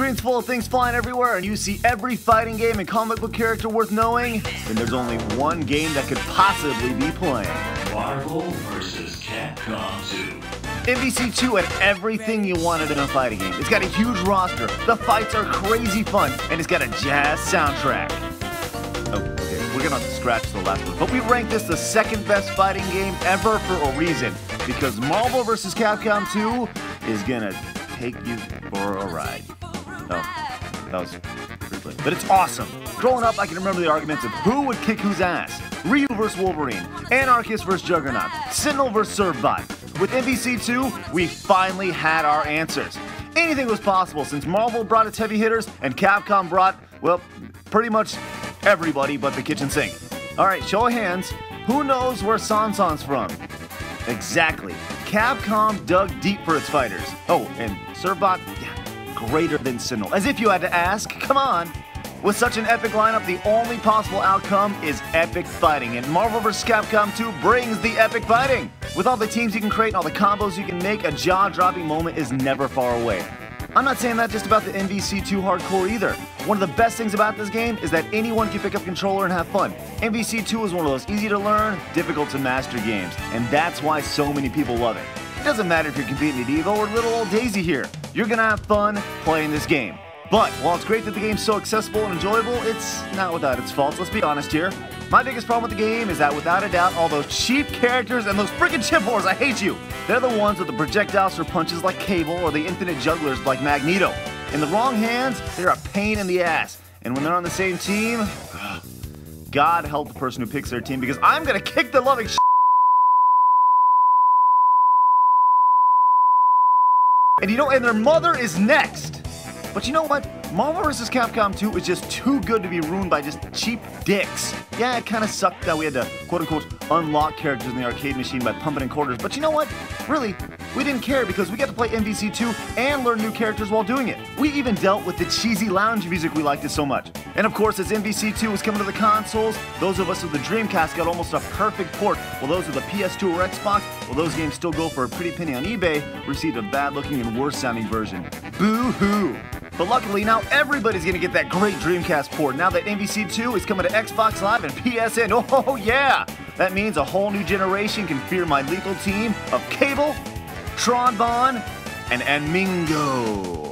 screen's full of things flying everywhere and you see every fighting game and comic book character worth knowing, then there's only one game that could possibly be playing. Marvel vs. Capcom 2. MVC2 had everything you wanted in a fighting game. It's got a huge roster, the fights are crazy fun, and it's got a jazz soundtrack. Oh, okay, we're gonna scratch the last one. But we ranked this the second best fighting game ever for a reason. Because Marvel vs. Capcom 2 is gonna take you for a ride. Oh, that was pretty late. But it's awesome. Growing up, I can remember the arguments of who would kick whose ass. Ryu vs. Wolverine, Anarchist vs. Juggernaut, Sentinel vs. Servbot. With MVC2, we finally had our answers. Anything was possible since Marvel brought its heavy hitters and Capcom brought, well, pretty much everybody but the kitchen sink. Alright, show of hands, who knows where Sansan's from? Exactly. Capcom dug deep for its fighters. Oh, and Servbot, yeah, greater than Sentinel. As if you had to ask, come on. With such an epic lineup, the only possible outcome is epic fighting, and Marvel vs. Capcom 2 brings the epic fighting. With all the teams you can create and all the combos you can make, a jaw-dropping moment is never far away. I'm not saying that just about the MVC2 hardcore either. One of the best things about this game is that anyone can pick up a controller and have fun. MVC2 is one of those easy to learn, difficult to master games, and that's why so many people love it. It doesn't matter if you're competing at Evo or little old Daisy here. You're gonna have fun playing this game. But while it's great that the game's so accessible and enjoyable, it's not without its faults, let's be honest here. My biggest problem with the game is that without a doubt, all those cheap characters and those freaking chip whores, I hate you! They're the ones with the projectiles for punches like Cable or the infinite jugglers like Magneto. In the wrong hands, they're a pain in the ass. And when they're on the same team, God help the person who picks their team because I'm gonna kick the loving and you know, and their mother is next. But you know what? Marvel vs. Capcom 2 is just too good to be ruined by just cheap dicks. Yeah, it kind of sucked that we had to, quote-unquote, unlock characters in the arcade machine by pumping in quarters. But you know what? Really, we didn't care because we got to play MVC2 and learn new characters while doing it. We even dealt with the cheesy lounge music we liked it so much. And of course, as MVC2 was coming to the consoles, those of us with the Dreamcast got almost a perfect port, while those with the PS2 or Xbox, well, those games still go for a pretty penny on eBay, received a bad-looking and worse-sounding version. Boo-hoo! But luckily, now everybody's gonna get that great Dreamcast port now that MVC2 is coming to Xbox Live and PSN. Oh yeah! That means a whole new generation can fear my lethal team of Cable, Tron Bonne, and Mingo.